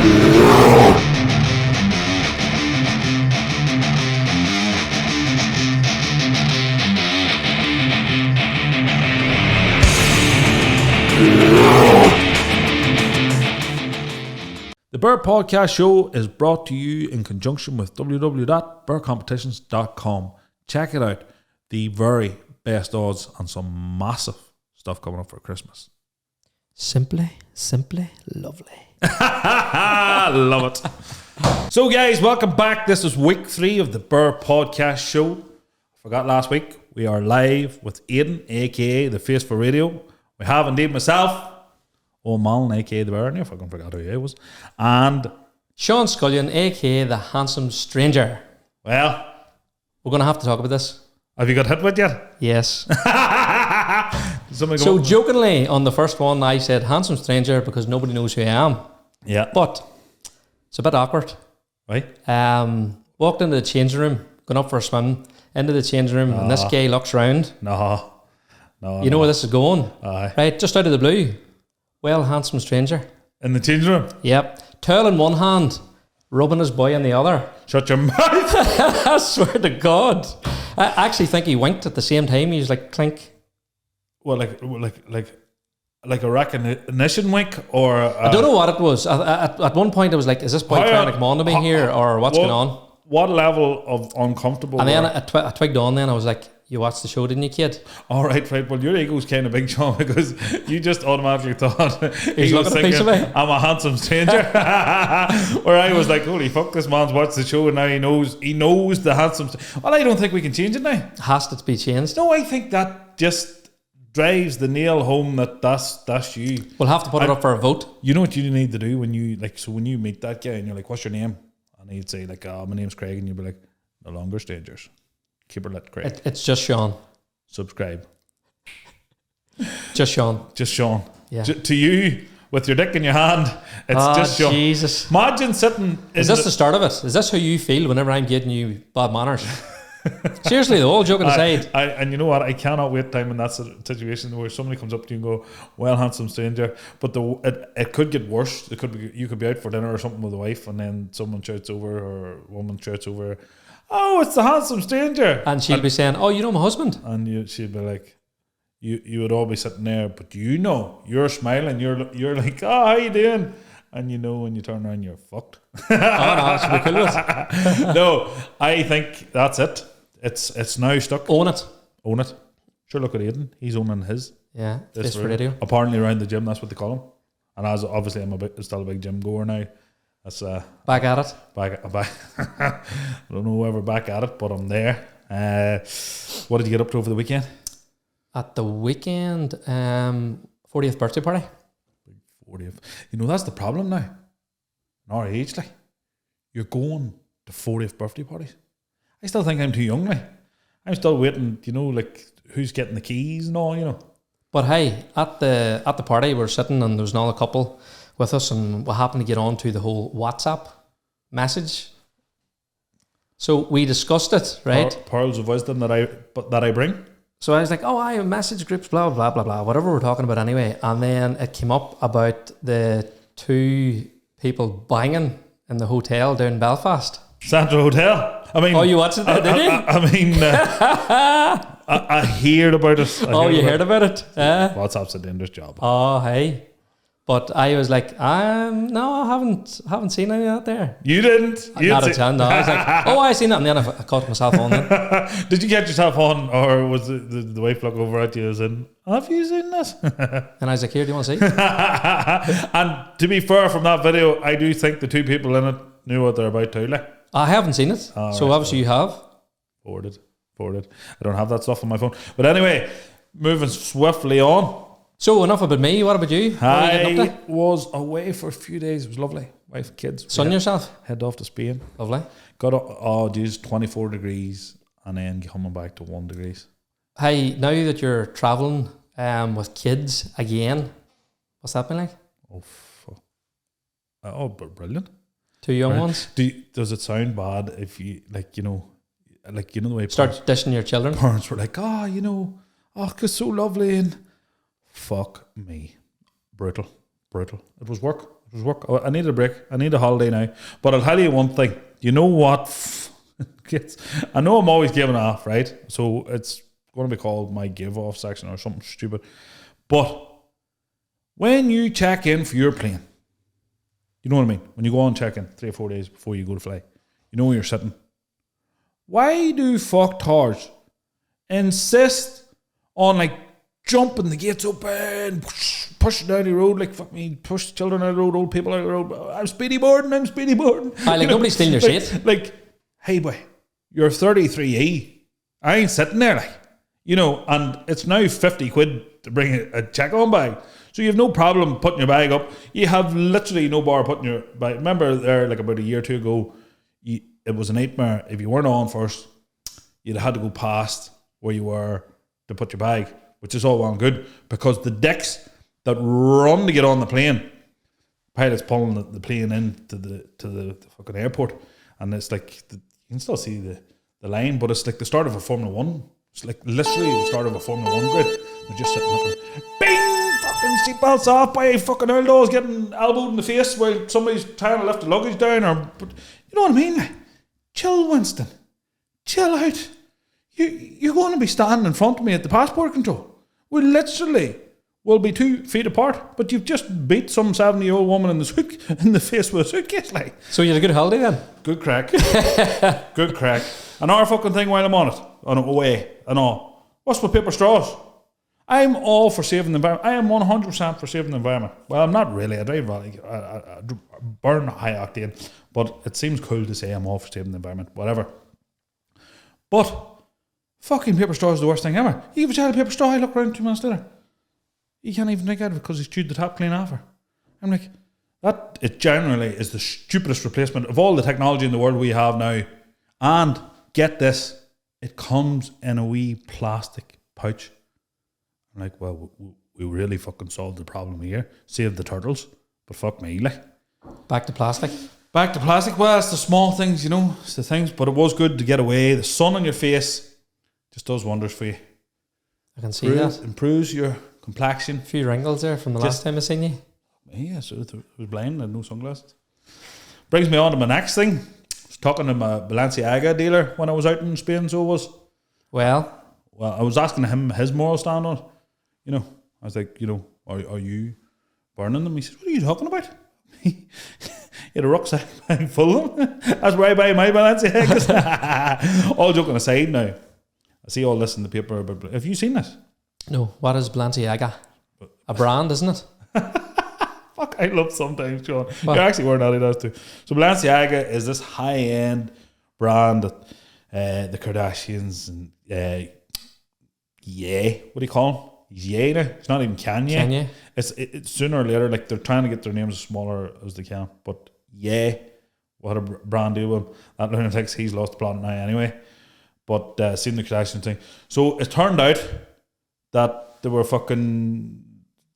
The Bear Podcast Show is brought to you in conjunction with www.bearcompetitions.com. Check it out. The very best odds on some massive stuff coming up for Christmas. Simply lovely. Love it. So guys, welcome back. This is week 3 of the Bear Podcast Show. I forgot last week. We are live with Aidan, aka the Face for Radio. We have indeed myself, Old Malin, aka the Bear. I fucking forgot who he was. And Sean Scullion, aka the Handsome Stranger. Well, we're going to have to talk about this. Have you got hit with yet? Yes. So jokingly, on the first one, I said Handsome Stranger because nobody knows who I am. Yeah. But it's a bit awkward. Right. Walked into the changing room, gone up for a swim, into the changing room, and this guy looks round. No. You know where this is going? Aye. Right, just out of the blue. Well, Handsome Stranger. In the changing room? Yep. Towel in one hand, rubbing his boy in the other. Shut your mouth. I swear to God. I actually think he winked at the same time. He was like, clink. Well, like a recognition wink, or I don't know what it was. At one point, I was like, "Is this boy trying to come on to me here, or what's going on?" What level of uncomfortable? And then I twigged on. Then I was like, "You watched the show, didn't you, kid?" All right. Well, your ego's kind of big, Sean, because you just automatically thought he's looking at a piece of me. I'm a handsome stranger. Where I was like, "Holy fuck, this man's watched the show and now he knows the handsome." Well, I don't think we can change it now. Has to be changed. No, I think that just drives the nail home that that's you. We'll have to put it up for a vote. You know what you need to do when you when you meet that guy and you're like, "What's your name?" And he'd say like, "Oh, my name's Craig," and you'd be like, "No longer strangers. Keep her lit, Craig." It's just Sean. Subscribe. Just Sean. Just Sean. Yeah. To you with your dick in your hand, it's just Sean. Jesus. Imagine sitting. Is this the start of it? Is this how you feel whenever I'm getting you bad manners? Seriously, the whole joking aside. And you know what? I cannot wait time in that situation where somebody comes up to you and go, "Well, handsome stranger," but it could get worse. It could be you could be out for dinner or something with a wife, and then someone shouts over or a woman shouts over, "Oh, it's the handsome stranger," and she'll be saying, "Oh, you know my husband," and she'd be like, "You would all be sitting there, but you're smiling, you're like, oh, how you doing?" And when you turn around, you're fucked. Oh no, it should be cool with. No, I think that's it. It's now stuck. Own it. Sure, look at Aidan. He's owning his. Yeah, Face for Radio. Apparently around the gym, that's what they call him. And as obviously I'm still a big gym goer now. That's back at it. Back. I don't know whether back at it, but I'm there. What did you get up to over the weekend? At the weekend, 40th birthday party. 40th. That's the problem now. In our age, like, you're going to 40th birthday parties. I still think I'm too young, like. I'm still waiting, like who's getting the keys and all, But hey, at the party we're sitting and there was another couple with us and we happened to get on to the whole WhatsApp message. So we discussed it, right? Pearls of wisdom that I bring. So I was like, "Oh, I have message groups, blah blah blah blah, whatever we're talking about anyway." And then it came up about the 2 people banging in the hotel down in Belfast. Sandra Hotel. I mean, oh, you watched it, did you? I heard about it. You heard about it? WhatsApp's a dangerous job. Oh, hey. But I was like, no, I haven't seen any of that there. You didn't? Not a chance. No, I was like, oh, I seen that, and then I caught myself on it. Did you catch yourself on, or was the wife look over at you and said, "Have you seen this?" And I was like, "Here, do you want to see?" And to be fair, from that video, I do think the 2 people in it knew what they're about too. Like, I haven't seen it, so right, obviously you have. Forwarded. I don't have that stuff on my phone. But anyway, moving swiftly on. So enough about me. What about you? I was away for a few days. It was lovely. Wife and kids. Sun yourself? Head off to Spain. Lovely. Got 24 degrees and then coming back to 1 degree. Hey, now that you're travelling with kids again, what's that been like? Oh, fuck. But brilliant. 2 young ones. Does it sound bad if you the way start dishing your children? Parents were like, it's so lovely, and fuck me, brutal. It was work. It was work. I need a break. I need a holiday now. But I'll tell you one thing. You know what? I know I'm always giving off, right? So it's going to be called my give off section or something stupid. But when you check in for your plane, you know what I mean? When you go on check in 3 or 4 days before you go to fly, you know where you're sitting. Why do fucktards insist on like jumping the gates open, push down the road, like fuck me, push children out of the road, old people out of the road. I'm speedy boarding. Nobody's stealing your seat. Like, hey boy, you're 33E. I ain't sitting there like, and it's now 50 quid to bring a check-on bag. So you have no problem putting your bag up. You have literally no bar putting your bag. Remember there, like about a year or two ago, it was a nightmare. If you weren't on first, you'd had to go past where you were to put your bag, which is all well and good, because the dicks that run to get on the plane, pilots pulling the plane in to the fucking airport, and it's like you can still see the line, but it's like the start of a Formula One. It's like literally the start of a Formula One grid. They're just sitting looking, bing, fucking seatbelts off by fucking Earldo's getting elbowed in the face while somebody's trying to lift the luggage down, but you know what I mean? Like, chill, Winston. Chill out. You're going to be standing in front of me at the passport control. We literally will be 2 feet apart, but you've just beat some 70-year-old woman in the face with a suitcase, like. So you had a good holiday then? Good crack. Good crack. Another fucking thing while I'm on it. On it away and all. What's with paper straws? I'm all for saving the environment. I am 100% for saving the environment. Well, I'm not really. I burn high octane, but it seems cool to say I'm all for saving the environment. Whatever. But fucking paper straw is the worst thing ever. You give a child a paper straw, I look around 2 minutes later. You can't even drink out of it because he's chewed the top clean off her. I'm like, it generally is the stupidest replacement of all the technology in the world we have now. And get this, it comes in a wee plastic pouch. I'm like, well, we really fucking solved the problem here. Saved the turtles. But fuck me, like. Back to plastic. Well, it's the small things, It's the things. But it was good to get away. The sun on your face just does wonders for you. I can see that. Improves your complexion. A few wrinkles there from the last time I seen you. Yeah, so I was blind. I had no sunglasses. Brings me on to my next thing. I was talking to my Balenciaga dealer when I was out in Spain, so it was. Well, I was asking him his moral stand on it. I was like, are you burning them? He said, what are you talking about? He had a rucksack full of them. That's where I buy my Balenciagas. All joking aside now. I see all this in the paper. But have you seen this? No. What is Balenciaga? A brand, isn't it? Fuck, I love sometimes, Sean. What? You're actually wearing Adidas too. So Balenciaga is this high-end brand that the Kardashians and what do you call him? He's Ye now. It's not even Kanye. It's sooner or later, like they're trying to get their names as smaller as they can. But Ye, what a brand deal with him. That lunatic, he's lost the plot now anyway. But seeing the Kardashian thing. So it turned out that they were fucking,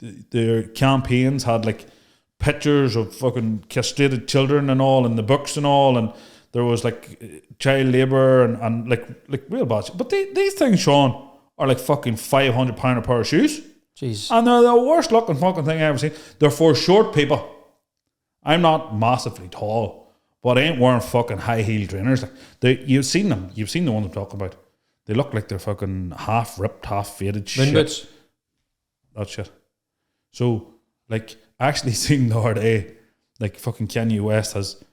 their campaigns had like pictures of fucking castrated children and all in the books and all, and there was like child labour and like real bad shit. But these things, Sean, are like fucking £500 a pair of shoes. Jeez. And they're the worst looking fucking thing I've ever seen. They're for short people. I'm not massively tall, but I ain't wearing fucking high heel trainers. You've seen them. You've seen the ones I'm talking about. They look like they're fucking half ripped, half faded shit. Boots. That shit. So, like, I actually seen the other day, like fucking Kanye West has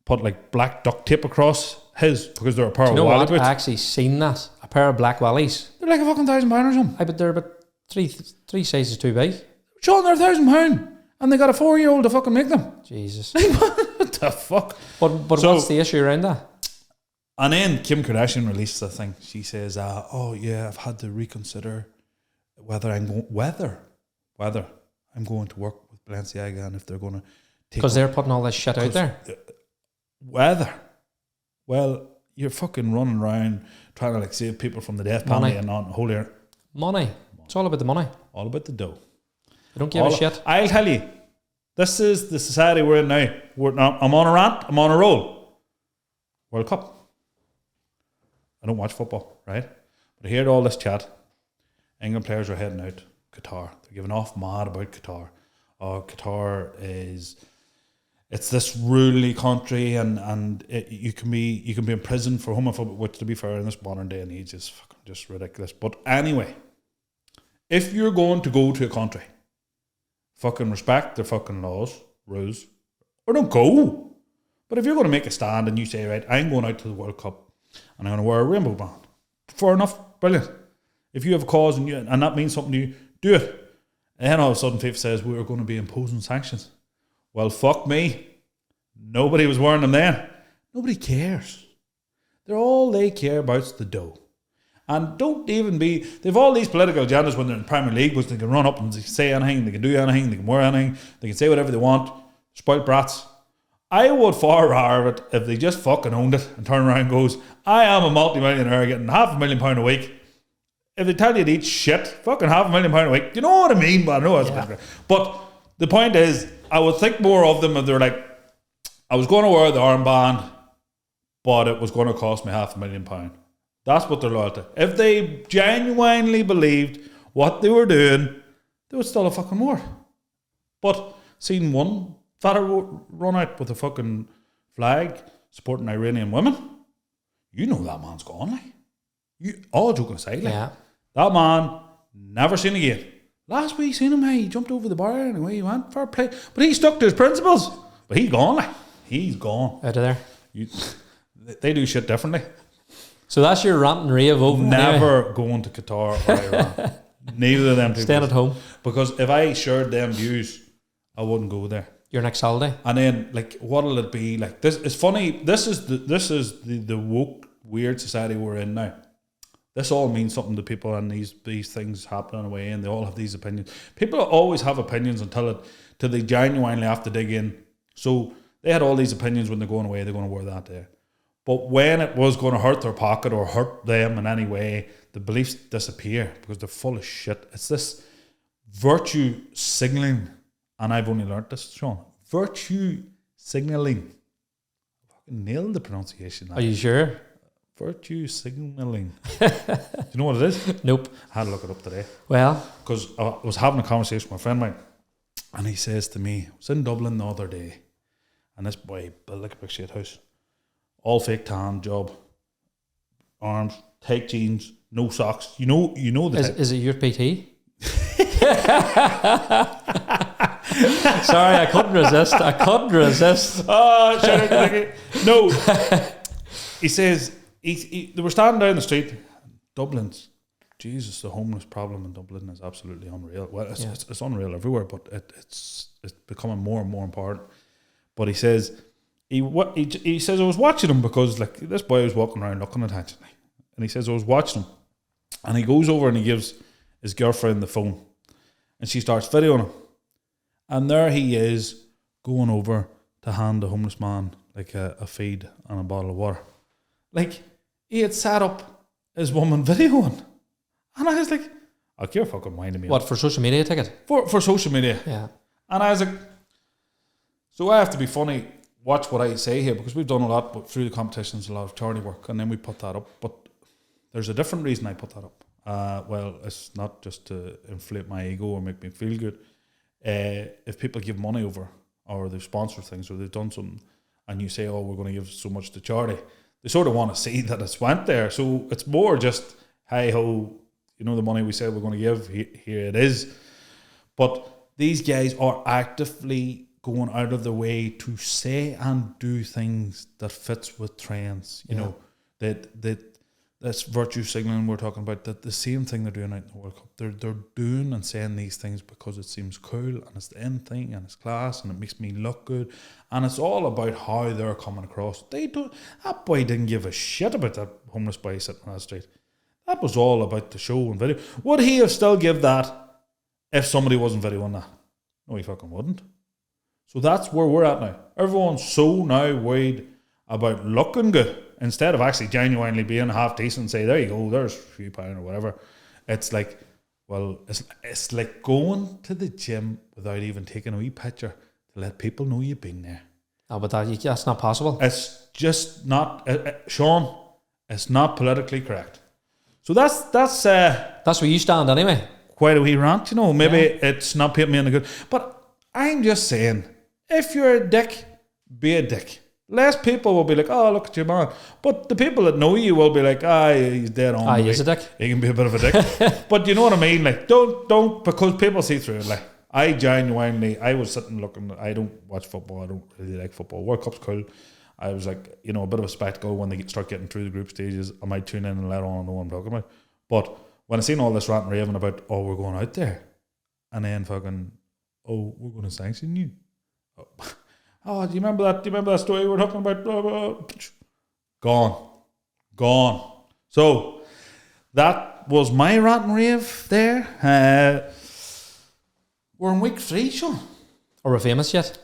put like black duct tape across his because they're a pair of Wally boots. I actually seen that. A pair of black Wallies. They're like a fucking £1,000 or something. But they're about three sizes too big. Sean, they're £1,000. And they got a 4-year-old to fucking make them. Jesus. What the fuck? But so, what's the issue around that? And then Kim Kardashian released a thing. She says, oh yeah, I've had to reconsider whether I'm going to work with Balenciaga and if they're going to take... Because they're putting all this shit out there. Whether. Well, you're fucking running around trying to like save people from the death penalty and not hold your... Money. It's all about the money. All about the dough. I don't give a shit. I'll tell you, this is the society we're in now. I'm on a rant. I'm on a roll. World Cup. I don't watch football, right? But I heard all this chat. England players are heading out. Qatar. They're giving off mad about Qatar. Oh, Qatar is it's this rural country, and you can be in prison for homophobia, which, to be fair, in this modern day and age is fucking just ridiculous. But anyway, if you're going to go to a country, fucking respect their fucking laws, rules, or don't go. But if you're going to make a stand and you say, right, I'm going out to the World Cup and I'm going to wear a rainbow band, fair enough, brilliant. If you have a cause and that means something to you, do it. And then all of a sudden FIFA says we're going to be imposing sanctions. Well, fuck me. Nobody was wearing them then. Nobody cares. All they care about is the dough. And they've all these political agendas when they're in Premier League, which they can run up and say anything, they can do anything, they can wear anything, they can say whatever they want. Spoiled brats. I would far rather it if they just fucking owned it and turn around and goes, I am a multi-millionaire getting £500,000 a week. If they tell you to eat shit, fucking £500,000 a week, you know what I mean? But I know it's great. But the point is, I would think more of them if they're like, I was going to wear the armband, but it was going to cost me £500,000. That's what they're loyal to. If they genuinely believed what they were doing, they would still have fucking more. But seeing one fella run out with a fucking flag supporting Iranian women, you know that man's gone, like. All joking aside, like. That man, never seen again. Last week seen him, he jumped over the bar and away he went. Fair play. But he stuck to his principles. But he's gone, like. He's gone. Out of there. They do shit differently. So that's your rant and rave over. Never going to Qatar or Iran. Neither of them two. Staying at home. Because if I shared them views, I wouldn't go there. Your next holiday. And then, like, what'll it be? Like, this is funny. This is the woke, weird society we're in now. This all means something to people, and these things happen away, and they all have these opinions. People always have opinions until they genuinely have to dig in. So they had all these opinions when they're going away, they're going to wear that there. But when it was going to hurt their pocket or hurt them in any way, the beliefs disappear because they're full of shit. It's this virtue signalling, and I've only learnt this, Sean. Virtue signalling. I fucking nailed the pronunciation. Are you sure? Virtue signalling. Do you know what it is? Nope. I had to look it up today. Well, because I was having a conversation with a friend of mine, and he says to me, I was in Dublin the other day, and this boy built like a big shit house. All fake tan job. Arms, tight jeans, no socks. You know the type. Is it your PT? Sorry, I couldn't resist. Oh, shit. No. He says, they were standing down the street. Dublin's, Jesus, the homeless problem in Dublin is absolutely unreal. Well, it's unreal everywhere, but it's becoming more and more important. But he says, he says, I was watching him because, like, this boy was walking around looking at attention. And he says, I was watching him. And he goes over and he gives his girlfriend the phone. And she starts videoing him. And there he is going over to hand the homeless man like a feed and a bottle of water. Like, he had set up his woman videoing. And I was like, oh, you're fucking winding me up. What, for social media ticket? For social media. Yeah. And I was like, so I have to be funny, watch what I say here, because we've done a lot but through the competitions, a lot of charity work, and then we put that up. But there's a different reason I put that up. Well, it's not just to inflate my ego or make me feel good. If people give money over, or they've sponsored things, or they've done something, and you say, oh, we're going to give so much to charity, they sort of want to see that it's went there. So it's more just, hey ho, the money we said we're going to give, here it is. But these guys are actively going out of their way to say and do things that fits with trends. You know, that's virtue signaling we're talking about, that the same thing they're doing out in the World Cup. They're doing and saying these things because it seems cool and it's the end thing and it's class and it makes me look good, and it's all about how they're coming across. That boy didn't give a shit about that homeless boy sitting on that street. That was all about the show and video. Would he have still give that if somebody wasn't videoing that? No, he fucking wouldn't. So that's where we're at now. Everyone's so now worried about looking good instead of actually genuinely being half decent and say, there you go, there's a few pounds or whatever. It's like, well, it's like going to the gym without even taking a wee picture to let people know you've been there. Oh, but that's not possible. It's just not, Sean, it's not politically correct. So that's where you stand anyway. Quite a wee rant, maybe it's not painting me in the good. But I'm just saying, if you're a dick be a dick. Less people will be like, oh, look at your man. But the people that know you will be like, he's dead on. He's a dick. He can be a bit of a dick. But you know what I mean? Like, don't, because people see through it. Like, I was sitting looking, I don't watch football. I don't really like football. World Cup's cool. I was like, a bit of a spectacle when they start getting through the group stages. I might tune in and let on know what I'm talking about. But when I seen all this rant and raving about, we're going out there, and then fucking, we're going to sanction you. Do you remember that? Do you remember that story we were talking about? Blah, blah. Gone. So that was my rant and rave there. We're in week 3, Sean. Are we famous yet?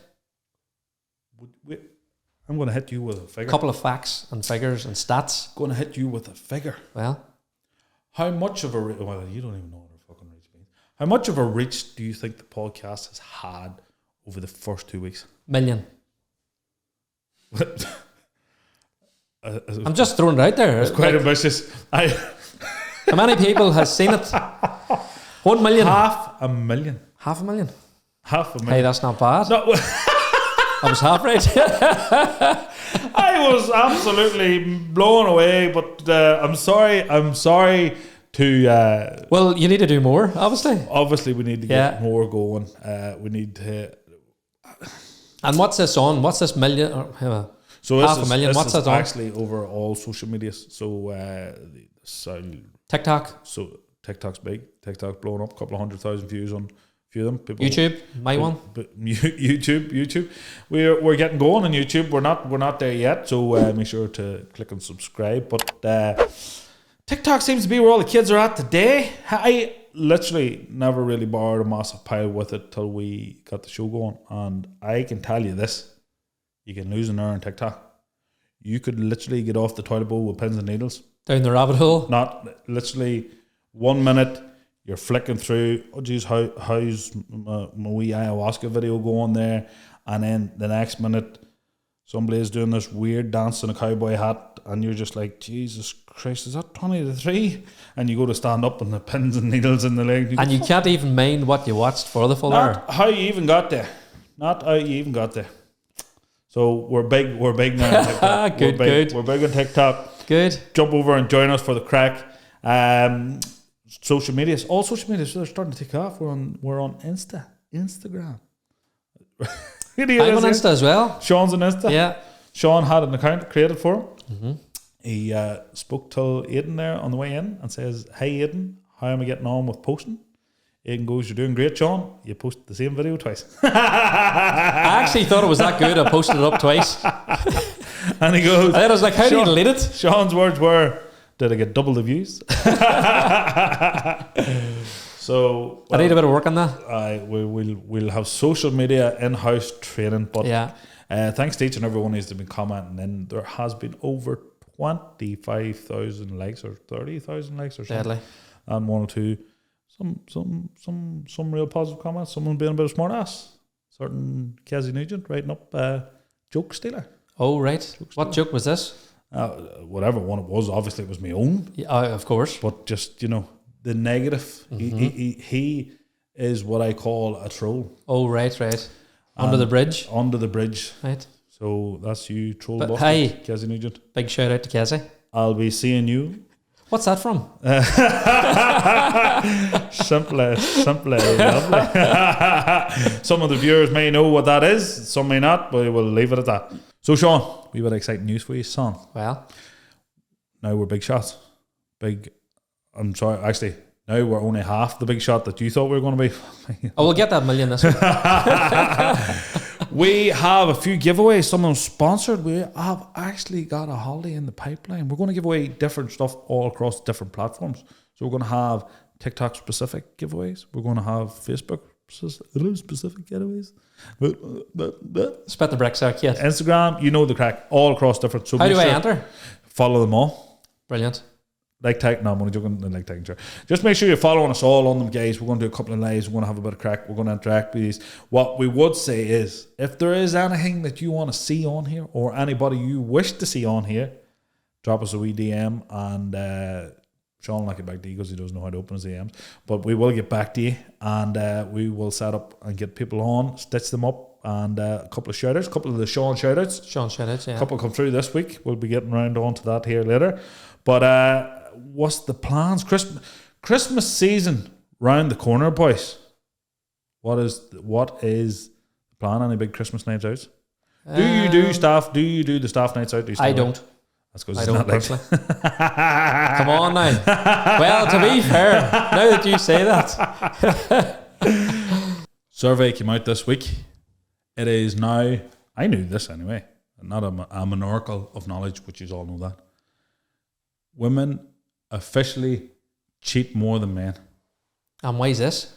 I'm going to hit you with a figure. A couple of facts and figures and stats. Going to hit you with a figure. Well, how much of a well, you don't even know what a fucking reach means. How much of a reach do you think the podcast has had over the first 2 weeks? Million. I'm just throwing it out there. It's quite ambitious. How many people has seen it? 1 million. Half a million. Half a million. Hey, that's not bad. No. I was half right. I was absolutely blown away, but I'm sorry to. Well, you need to do more, obviously. Obviously, we need to get more going. We need to. And what's this on? What's this million? So half a million. What's that on? Actually, over all social media. So, TikTok. So TikTok's big. TikTok's blowing up. A couple of 100,000 views on a few of them. People, YouTube, my one. YouTube. We're getting going on YouTube. We're not there yet. So make sure to click and subscribe. But TikTok seems to be where all the kids are at today. I literally never really borrowed a massive pile with it till we got the show going, and I can tell you this: you can lose an hour on TikTok. You could literally get off the toilet bowl with pins and needles down the rabbit hole. Not literally 1 minute you're flicking through. Oh geez, how's my wee ayahuasca video going there? And then the next minute somebody's doing this weird dance in a cowboy hat, and you're just like, Jesus Christ, is that 20 to 3? And you go to stand up and the pins and needles in the leg. And you can't even mind what you watched for the full hour. Not how you even got there. So we're big now on TikTok. Good. We're big on TikTok. Good. Jump over and join us for the crack. Social medias. All social medias, they're starting to take off. We're on Instagram. I'm on Insta as well. Sean's on Insta. Yeah. Sean had an account created for him. Mm-hmm. He spoke to Aidan there on the way in and says, "Hey Aidan, how am I getting on with posting?" Aidan goes, "You're doing great, Sean. You posted the same video twice." I actually thought it was that good. I posted it up twice. And he goes, I was like, how do you delete it? Sean's words were, "Did I get double the views?" So I need a bit of work on that. We'll have social media in-house training, but yeah. Thanks to each and everyone who's been commenting, and there has been over 25,000 likes or 30,000 likes or something. Deadly. And one or two, some real positive comments. Someone being a bit of smart ass. Certain Casey Nugent writing up joke stealer. Oh right. What joke was this? Whatever one it was. Obviously it was my own. Yeah, of course. But just the negative. Mm-hmm. He is what I call a troll. Oh right. Under the bridge. Right. So that's you, troll boss. Hey, Casey Nugent. Big shout out to Casey. I'll be seeing you. What's that from? Simply lovely. Some of the viewers may know what that is, some may not, but we'll leave it at that. So Sean, we've got exciting news for you, son. Well, now we're big shots. I'm sorry, actually, now we're only half the big shot that you thought we were going to be. We'll get that million this week. We have a few giveaways, some of them sponsored. We have actually got a holiday in the pipeline. We're going to give away different stuff all across different platforms. So we're going to have TikTok specific giveaways. We're going to have Facebook specific giveaways. Spit the bricks out, kid. Instagram, you know the crack, all across different. So how do I enter? Follow them all. Brilliant. I'm only joking. Sure. Just make sure you're following us all on them, guys. We're going to do a couple of lives. We're going to have a bit of crack. We're going to interact with these. What we would say is, if there is anything that you want to see on here, or anybody you wish to see on here, drop us a wee DM, and Sean will not get back to you because he doesn't know how to open his DMs. But we will get back to you, and we will set up and get people on, stitch them up. and a couple of shout-outs, a couple of the Sean shout-outs. Sean shout-outs, yeah. A couple come through this week. We'll be getting round on to that here later. But what's the plans? Christmas season round the corner, boys. What is the plan? Any big Christmas nights out? Do you do the staff nights out? I don't. That's because I don't personally. Come on now. Well, to be fair, now that you say that. Survey came out this week. It is now, I knew this anyway, not a minority of knowledge, which you all know that. Women officially cheat more than men. And why is this?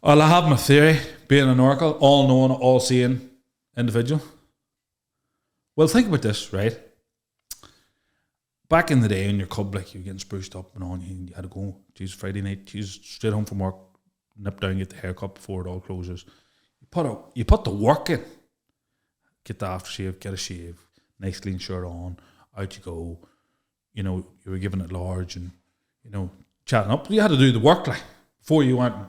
Well, I have my theory, being an oracle, all-knowing, all-seeing individual. Well, think about this, right? Back in the day in your club, like you were getting spruced up and on, you had to go, geez, Friday night, geez, straight home from work, nip down, get the haircut before it all closes. You put the work in. Get the aftershave, get a shave, nice clean shirt on, out you go. You know, you were giving it large and, you know, chatting up. You had to do the work, like, before you went and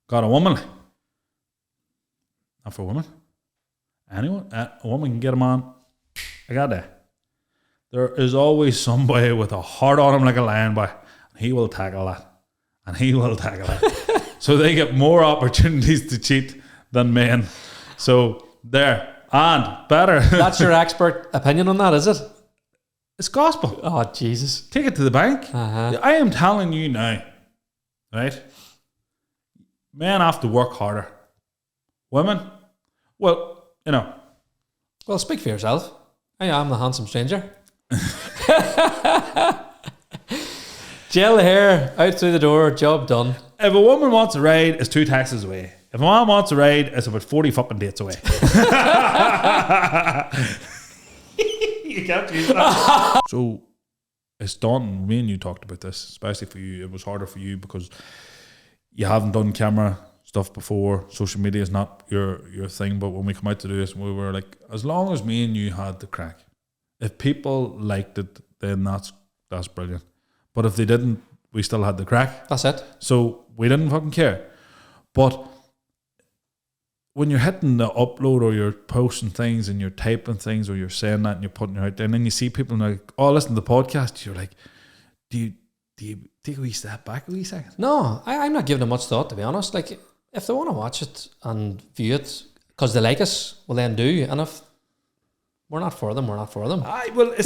got a woman, like. Not for a woman. Anyone, a woman can get a man. I got that. There is always somebody with a heart on him like a lion, boy. And he will tackle that. And he will tackle that. So they get more opportunities to cheat than men. So there. And better. That's your expert opinion on that, is it? It's gospel. Oh, Jesus. Take it to the bank. Uh-huh. I am telling you now, right? Men have to work harder. Women, well, you know. Well, speak for yourself. I am the handsome stranger. Gel hair, out through the door, job done. If a woman wants a ride, it's 2 taxis away. If a man wants a ride, it's about 40 fucking dates away. You can't use that. So it's done. Me and you talked about this, especially for you. It was harder for you because you haven't done camera stuff before. Social media is not your thing. But when we come out to do this, we were like, as long as me and you had the crack, if people liked it, then that's brilliant. But if they didn't, we still had the crack. That's it. So we didn't fucking care. But when you're hitting the upload or you're posting things and you're typing things or you're saying that and you're putting it out there and then you see people and they're like, oh, listen to the podcast, you're like, do you take a wee step back a wee second? No, I'm not giving it much thought, to be honest. Like, if they want to watch it and view it because they like us, well then do. And if we're not for them, we're not for them. But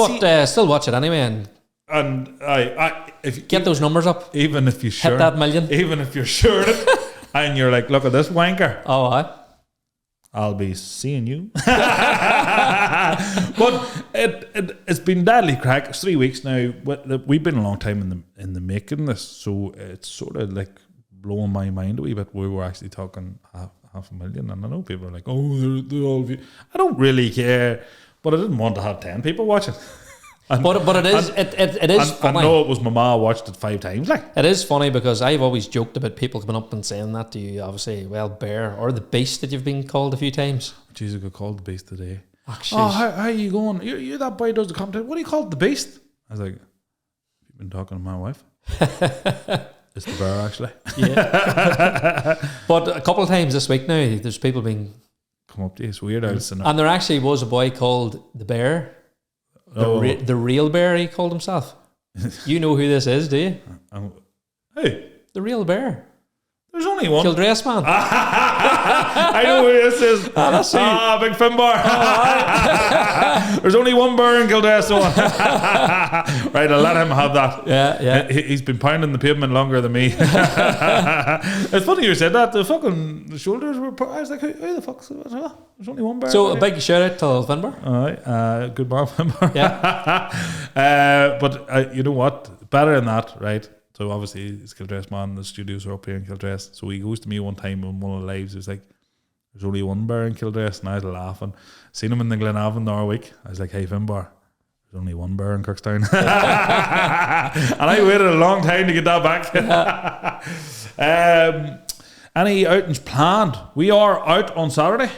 still watch it anyway and if you get those numbers up. Even if you hit that million. Even if you're sure it and you're like, look at this wanker. Oh, I'll be seeing you. But it's been deadly crack. It's 3 weeks now. We've been a long time in the making this, so it's sort of like blowing my mind a wee bit. We were actually talking half a million, and I know people are like, oh, they're all of you. I don't really care, but I didn't want to have 10 people watching. But it is funny. I know it was my ma watched it 5 times. Like, it is funny because I've always joked about people coming up and saying that to you. Obviously, well, bear or the beast that you've been called a few times. Jesus, I got called the beast today. Oh, how are you going? You're that boy who does the content. What do you call it, the beast? I was like, you've been talking to my wife. It's the bear, actually. Yeah. But a couple of times this week now, there's people being come up to you. It's weird. And there actually was a boy called the bear. The real bear, he called himself. You know who this is, do you? Hey. The real bear. There's only one. Kildress man. I know who this is. Big Finbar. There's only one bear in Kildress. Right, I'll let him have that. Yeah. He's been pounding the pavement longer than me. It's funny you said that. The fucking shoulders were... I was like, who the fuck's... There's only one bear. So a big shout out to Finbar. All right. Good man, Finbar. Yeah. But you know what? Better than that, right? So obviously it's Kildress man, the studios are up here in Kildress. So he goes to me one time on one of the lives, he was like, there's only one bear in Kildress, and I was laughing. Seen him in the Glenavon the other week. I was like, hey Finbar, there's only one bear in Kirkstown. And I waited a long time to get that back. Any outings planned? We are out on Saturday.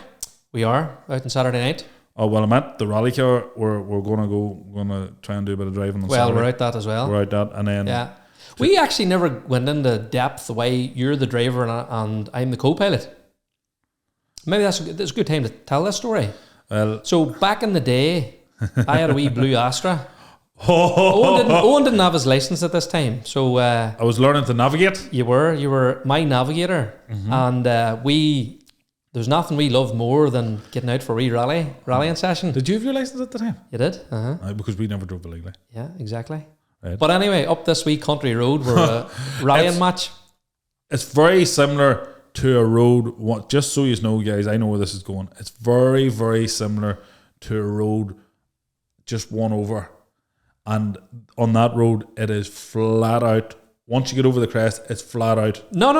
We are out on Saturday night. Oh well, I'm at the rally car. We're gonna try and do a bit of driving on Saturday. Well, we're out that as well. We're out that, and then yeah. We actually never went into depth the way you're the driver and I'm the co-pilot. Maybe that's a good time to tell this story. Well, So back in the day, I had a wee blue Astra. I Owen didn't have his license at this time, so was learning to navigate. you were my navigator, and there's nothing we loved more than getting out for a wee rallying session. Did you have your license at the time? You did? Because we never drove illegally. Yeah, exactly. Right. But anyway, up this wee country road were a rallying match. It's very similar to a road. Just so you know, guys, I know where this is going. It's very, very similar to a road just one over. And on that road, it is flat out. Once you get over the crest, it's flat out. No.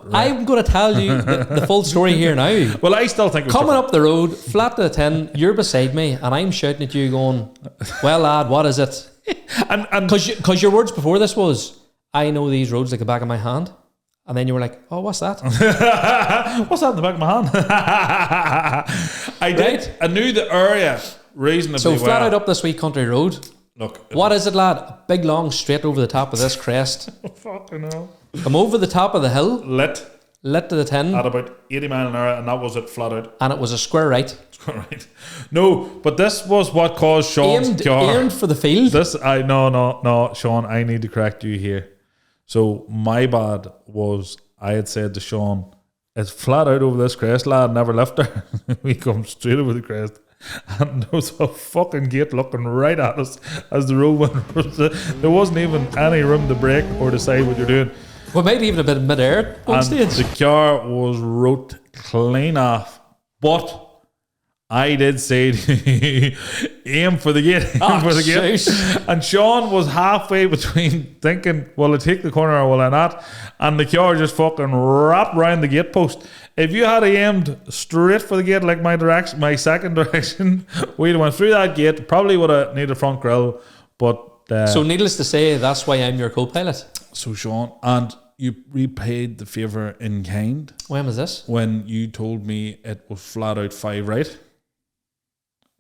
Right. I'm going to tell you the full story here now. Well, I still think it was Coming up the road, flat to the 10, you're beside me, and I'm shouting at you going, well, lad, what is it? and Because your words before this was, I know these roads like the back of my hand. And then you were like, oh, what's that? What's that in the back of my hand? I did. Right? I knew the area reasonably well. So flat out up this wee country road. Look. What is it, lad? A big long straight over the top of this crest. Fucking hell. Come over the top of the hill. Lit to the 10. At about 80 mile an hour, and that was it flat out. And it was a square right. Right. No, but this was what caused Sean's car. Aimed for the field. No, Sean, I need to correct you here. So my bad was I had said to Sean, it's flat out over this crest, lad, never left her. We come straight over the crest. And there was a fucking gate looking right at us as the road went. There wasn't even any room to brake or decide what you're doing. Well, maybe even a bit of mid-air on stage. The car was wrote clean off. But I did say aim for the gate. And Sean was halfway between thinking, will I take the corner or will I not? And the car just fucking wrapped round the gate post. If you had aimed straight for the gate like my second direction, we'd have went through that gate. Probably would have needed a front grille. But so needless to say, that's why I'm your co-pilot. So Sean, and you repaid the favour in kind. When was this? When you told me it was flat out 5 right.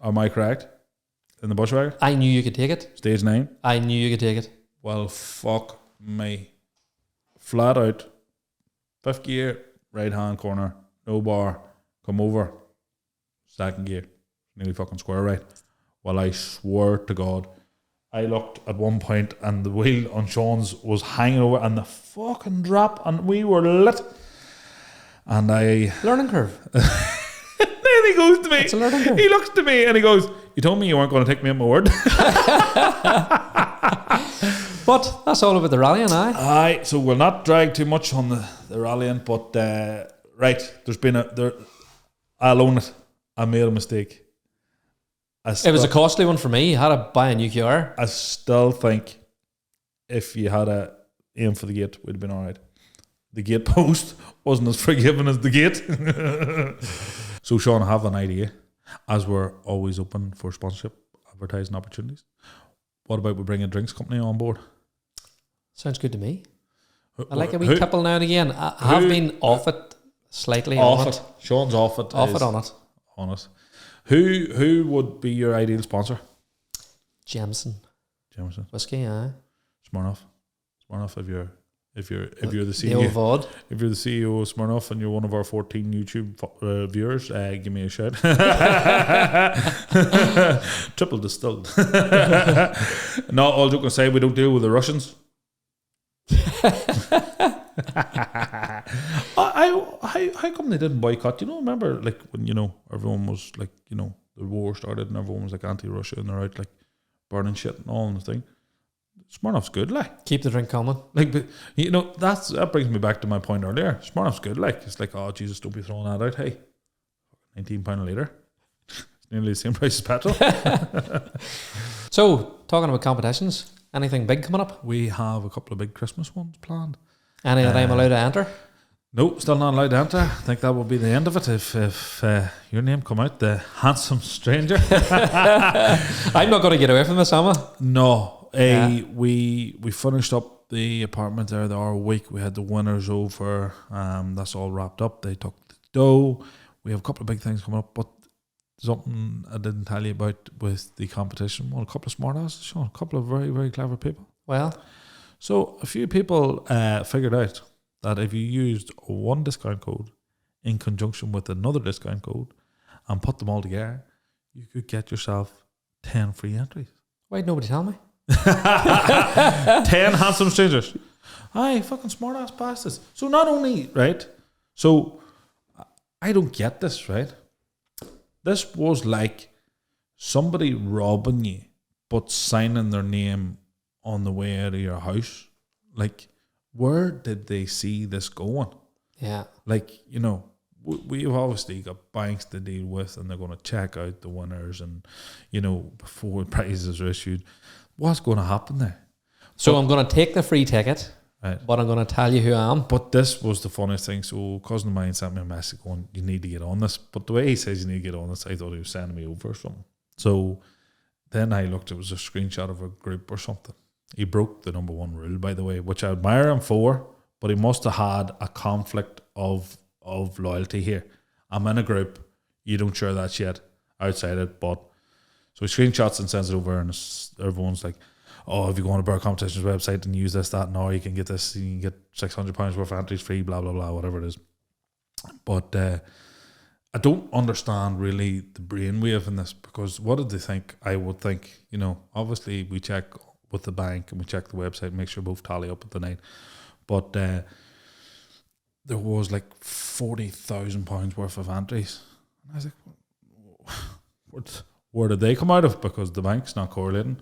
Am I correct? In the bushwhacker? I knew you could take it. Stage 9? I knew you could take it. Well, fuck me. Flat out. 5th gear, right hand corner, no bar, come over. 2nd gear, nearly fucking square right. Well, I swear to God, I looked at one point and the wheel on Sean's was hanging over and the fucking drop and we were lit. And I... Learning curve. And he goes to me, it's a learning curve. He looks to me and he goes, you told me you weren't going to take me at my word. But that's all about the rallying, aye. So we'll not drag too much on the rallying, but right, there's been I'll own it. I made a mistake. It was a costly one for me. I had to buy a new car. I still think if you had a aim for the gate, we'd have been alright. The gate post wasn't as forgiving as the gate. So Sean, I have an idea. As we're always open for sponsorship, advertising opportunities, what about we bring a drinks company on board? Sounds good to me. I like a wee tipple now and again. I have been off it slightly. Off it. Sean's off it. Off it on it. On it. Who would be your ideal sponsor? Jameson. Whiskey, aye. Smirnoff, if you're the CEO, the old VOD. If you're the CEO of Smirnoff and you're one of our 14 YouTube viewers, give me a shout. Triple distilled. No, all joking aside, we don't deal with the Russians. How come they didn't boycott? Remember, like when everyone was like, the war started and everyone was like anti-Russia and they're out like burning shit and all and the thing. Smirnoff's good, like. Keep the drink coming. Like, but, that brings me back to my point earlier. Smirnoff's good, like. It's like, oh, Jesus, don't be throwing that out. Hey, £19 a litre. It's nearly the same price as petrol. So, talking about competitions, anything big coming up? We have a couple of big Christmas ones planned. Any that I'm allowed to enter? No, still not allowed to enter. I think that will be the end of it if your name come out, the handsome stranger. I'm not going to get away from this, am I? No. We finished up the apartment there the other week. We had the winners over. That's all wrapped up. They took the dough. We have a couple of big things coming up, but something I didn't tell you about with the competition. Well, a couple of smart asses, Sean, a couple of very, very clever people. Well, so a few people figured out that if you used one discount code, in conjunction with another discount code and put them all together, you could get yourself 10 free entries. Why'd nobody tell me? 10 handsome strangers. Aye, fucking smart ass bastards. So not only, right? So I don't get this, right? This was like somebody robbing you but signing their name on the way out of your house. Like, where did they see this going? Yeah. Like, you know, we've obviously got banks to deal with, and they're going to check out the winners, and, you know, before prizes are issued. What's going to happen there? So I'm going to take the free ticket, right, but I'm going to tell you who I am. But this was the funniest thing. So a cousin of mine sent me a message going, you need to get on this. But the way he says you need to get on this, I thought he was sending me over or something. So then I looked, it was a screenshot of a group or something. He broke the number one rule, by the way, which I admire him for, but he must have had a conflict of loyalty here. I'm in a group, you don't share that shit outside it, but so he screenshots and sends it over, and everyone's like, oh, if you go on a Bear Competitions website and use this, that, and you can get this, you can get £600 worth of entries free, blah, blah, blah, whatever it is. But I don't understand really the brainwave in this, because what did they think? I would think, you know, obviously we check with the bank and we check the website, make sure both tally up at the night. But there was like £40,000 worth of entries. And I was like, where did they come out of? Because the bank's not correlating.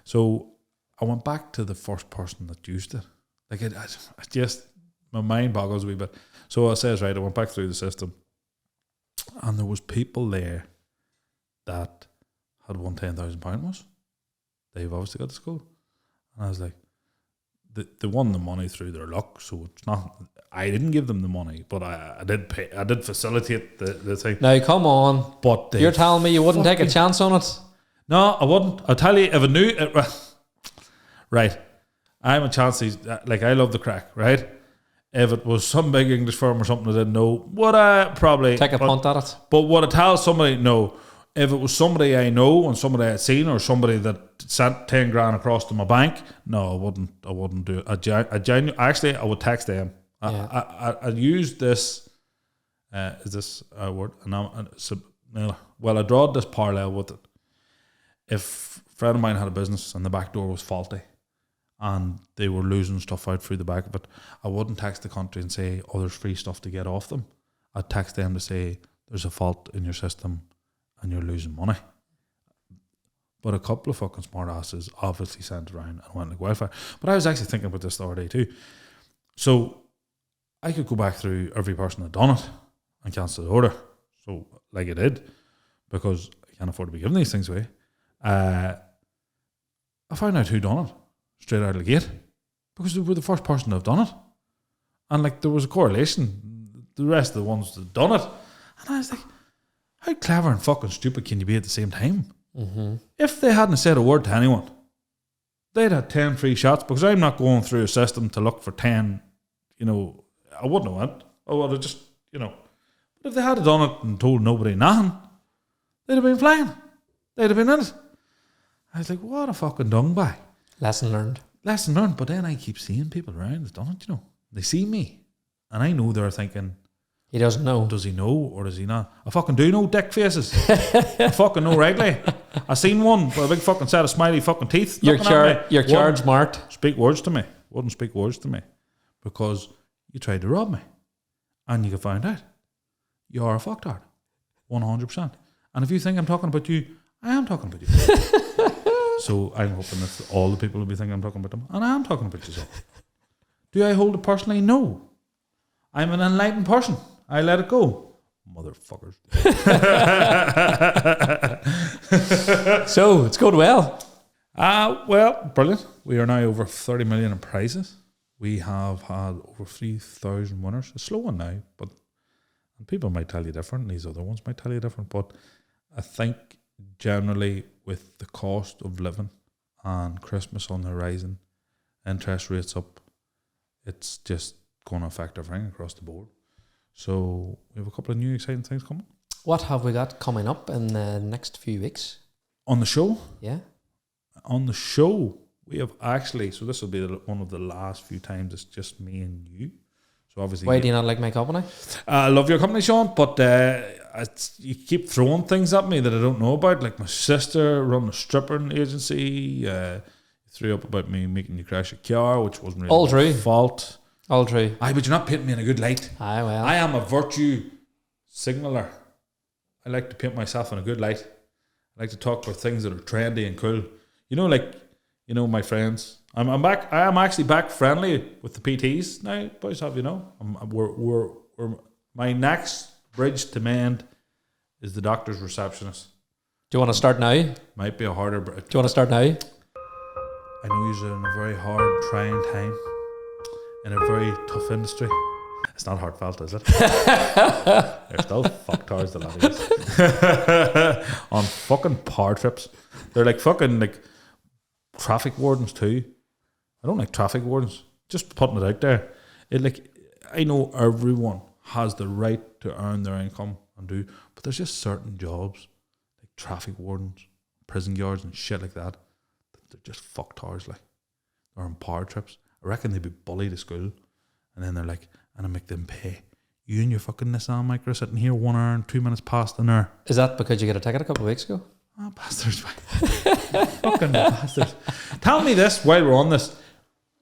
So I went back to the first person that used it. Like, I just, my mind boggles a wee bit. So it says, right, I went back through the system, and there was people there that had won £10,000 was. They've obviously got the school. And I was like, they won the money through their luck, so it's not, I didn't give them the money, but I did pay, I did facilitate the thing. Now, come on. But you're telling me you wouldn't take a chance on it? No, I wouldn't. I'll tell you, if I knew it, right, I'm a chances, like, I love the crack, right? If it was some big English firm or something I didn't know, would I probably take a punt at it? But would I tell somebody? No. If it was somebody I know and somebody I'd seen, or somebody that sent 10 grand across to my bank, no, I wouldn't do it. Actually, I would text them. Yeah. I used this. Is this a word? Well, I drawed this parallel with it. If a friend of mine had a business and the back door was faulty, and they were losing stuff out through the back of it, I wouldn't text the country and say, oh, there's free stuff to get off them. I'd text them to say, there's a fault in your system and you're losing money. But a couple of fucking smart asses obviously sent it around and went like wildfire. But I was actually thinking about this the other day too. So I could go back through every person that done it and cancel the order. So, like I did, because I can't afford to be giving these things away. I found out who done it straight out of the gate, because they were the first person to have done it. And like, there was a correlation, the rest of the ones that done it. And I was like, how clever and fucking stupid can you be at the same time? Mm-hmm. If they hadn't said a word to anyone, they'd had 10 free shots, because I'm not going through a system to look for 10, you know, I wouldn't have went. I would have just, you know. But if they had done it and told nobody nothing, they'd have been flying. They'd have been in it. I was like, what a fucking dung bag. Lesson learned. Lesson learned. But then I keep seeing people around that's done it, you know. They see me. And I know they're thinking, he doesn't know. Does he know or does he not? I fucking do know dick faces. I fucking know regularly. I seen one with a big fucking set of smiley fucking teeth. You're charged smart. Speak words to me. Wouldn't speak words to me. Because you tried to rob me. And you can find out. You are a fucktard. 100%. And if you think I'm talking about you, I am talking about you. So I'm hoping that all the people will be thinking I'm talking about them. And I am talking about yourself. Do I hold it personally? No. I'm an enlightened person. I let it go. Motherfuckers. So, it's going well. Well, brilliant. We are now over 30 million in prizes. We have had over 3,000 winners. It's a slow one now, but and people might tell you different. These other ones might tell you different. But I think generally with the cost of living and Christmas on the horizon, interest rates up, it's just going to affect everything across the board. So we have a couple of new exciting things coming. What have we got coming up in the next few weeks? On the show? Yeah. On the show, we have actually, so this will be one of the last few times it's just me and you. So obviously, Why do you not like my company? I love your company, Sean, but you keep throwing things at me that I don't know about. Like my sister run a stripping agency. Threw up about me making you crash a car, which wasn't really All my true. fault. All true. Aye, but you're not painting me in a good light. Aye, well. I am a virtue signaler. I like to paint myself in a good light. I like to talk about things that are trendy and cool. My friends. I'm back. I am actually back friendly with the PTs now, boys. Have you know? We're my next bridge to mend is the doctor's receptionist. Do you want to start now? Might be a harder. Do you want to start now? I know you're in a very hard, trying time in a very tough industry. It's not heartfelt, is it? They're still fucktards, the laddies. On fucking power trips. They're like fucking like traffic wardens too. I don't like traffic wardens. Just putting it out there. I know everyone has the right to earn their income and do, but there's just certain jobs like traffic wardens, prison guards and shit like that. They're just fucktards, like. They're on power trips. I reckon they'd be bullied to school, and then they're like, and I make them pay. You and your fucking Nissan Micro sitting here 1 hour and 2 minutes past an hour. Is that because you got a ticket a couple of weeks ago? Oh, bastards. Fucking bastards. Tell me this while we're on this.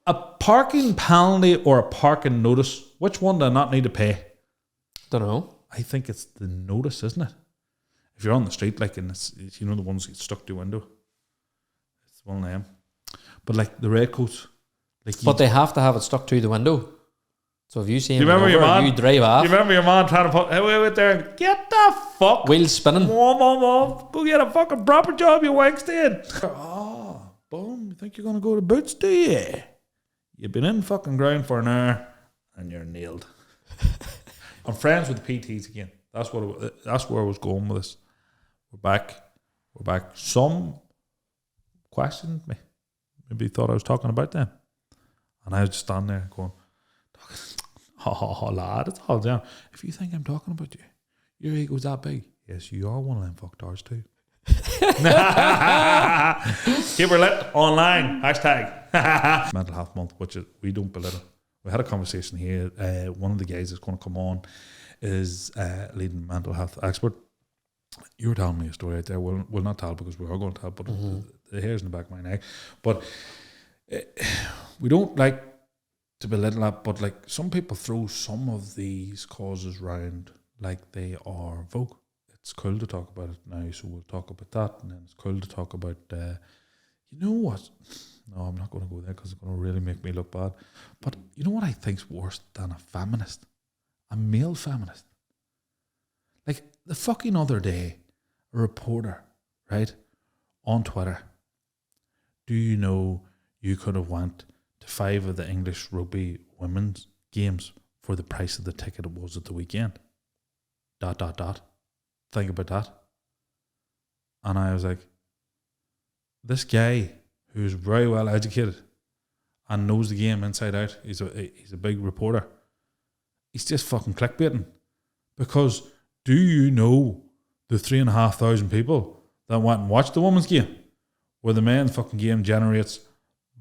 A parking penalty or a parking notice, which one do I not need to pay? Don't know. I think it's the notice, isn't it? If you're on the street, like, and it's the ones that get stuck to the window. It's one of them. But like the red coats. But they have to have it stuck to the window. So if you see him, you remember your man? You drive off. You remember your man trying to put wait there and get the fuck wheels spinning. Mom, go get a fucking proper job, you wankstead. Oh, boom! You think you're gonna go to Boots, do you? You've been in fucking ground for an hour and you're nailed. I'm friends with the PTs again. That's where I was going with this. We're back. Some questioned me. Maybe thought I was talking about them, and I was just standing there going, "Oh, lad, it's all down. If you think I'm talking about you, your ego's that big. Yes, you are one of them fucktards too." Keep her lit online. # Mental Health Month, which we don't belittle. We had a conversation here. One of the guys that's going to come on is leading mental health expert. You were telling me a story out there. We'll not tell because we are going to tell, but the hair's in the back of my neck. But we don't like to belittle that, but like some people throw some of these causes round like they are vogue. It's cool to talk about it now, so we'll talk about that, and then it's cool to talk about you know what? No, I'm not going to go there because it's going to really make me look bad. But you know what I think's worse than a feminist? A male feminist. Like the fucking other day, a reporter, right, on Twitter. Do you know you could have went to 5 of the English rugby women's games for the price of the ticket it was at the weekend? ... Think about that. And I was like, this guy who's very well educated and knows the game inside out, he's a big reporter. He's just fucking clickbaiting. Because do you know the 3,500 people that went and watched the women's game, where the men's fucking game generates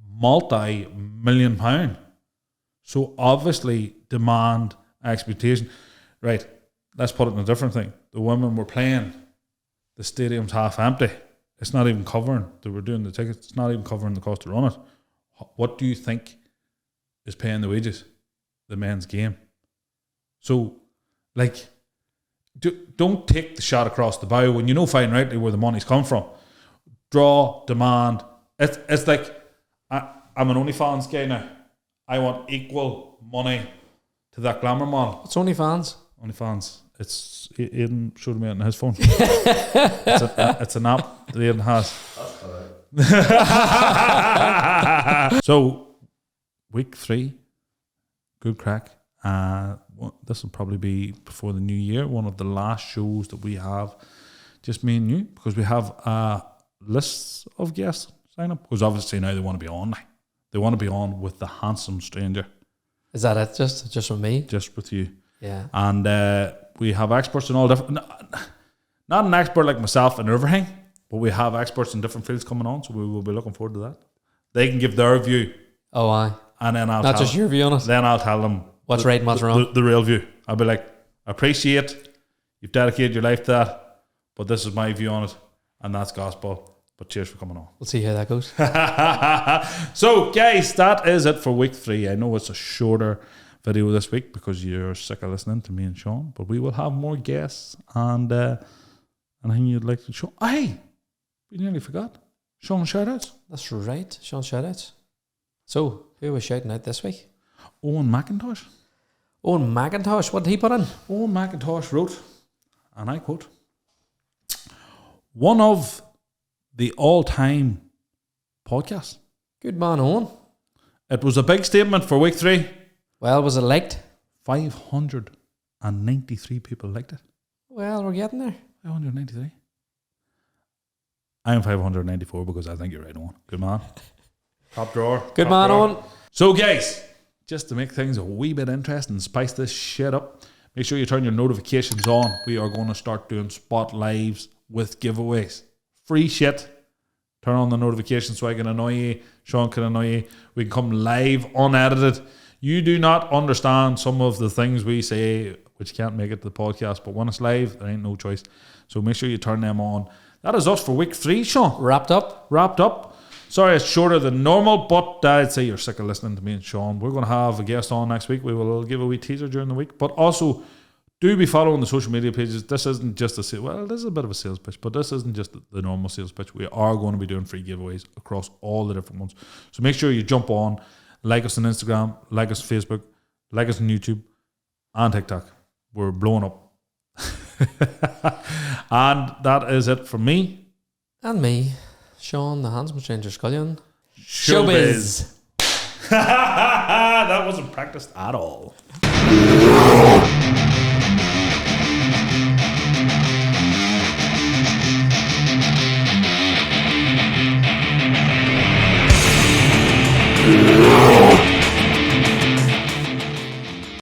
multi-million £? So obviously demand, expectation. Right, let's put it in a different thing. The women were playing, the stadium's half empty. It's not even covering, they were doing the tickets, it's not even covering the cost to run it. What do you think is paying the wages? The men's game. So, like, don't take the shot across the bow when you know fine rightly where the money's come from. Draw, demand. It's like, I'm an OnlyFans guy now. I want equal money to that glamour model. It's OnlyFans. OnlyFans. It's Aidan showed me on his phone. it's an app that Aidan has. So, week 3, good crack. This will probably be before the new year. One of the last shows that we have, just me and you, because we have a list of guests sign up. Because obviously now they want to be on. They want to be on with the handsome stranger. Is that it? Just with me? Just with you. Yeah. And we have experts in all different. Not an expert like myself in everything, but we have experts in different fields coming on. So we will be looking forward to that. They can give their view. Oh, aye. And then I'll not just your view on it. Then I'll tell them what's right and what's wrong. The real view. I'll be like, I appreciate you've dedicated your life to that, but this is my view on it, and that's gospel. But cheers for coming on. We'll see how that goes. So, guys, that is it for week 3. I know it's a shorter video this week because you're sick of listening to me and Sean, but we will have more guests and anything you'd like to show. Hey, we nearly forgot. Sean shoutouts. That's right, Sean shoutouts. So, who are we shouting out this week? Owen McIntosh. Owen McIntosh, what did he put in? Owen McIntosh wrote, and I quote, one of the all-time podcasts. Good man, Owen. It was a big statement for week 3. Well, was it liked? 593 people liked it. Well, we're getting there. 593. I am 594 because I think you're right, Owen. Good man. Top drawer. Good man, Owen. So, guys, just to make things a wee bit interesting, spice this shit up, make sure you turn your notifications on. We are going to start doing spot lives with giveaways. Free shit. Turn on the notifications so I can annoy you. Sean can annoy you. We can come live, unedited. You do not understand some of the things we say which can't make it to the podcast, but when it's live, there ain't no choice. So make sure you turn them on. That is us for week 3, Sean. Wrapped up. Sorry, it's shorter than normal, but I'd say you're sick of listening to me and Sean. We're going to have a guest on next week. We will give a wee teaser during the week, but also do be following the social media pages. This isn't just a sale. Well, this is a bit of a sales pitch, but this isn't just the normal sales pitch. We are going to be doing free giveaways across all the different ones. So make sure you jump on, like us on Instagram, like us on Facebook, like us on YouTube, and TikTok. We're blowing up. And that is it for me. And me, Sean, the handsome stranger scullion. Showbiz. That wasn't practiced at all.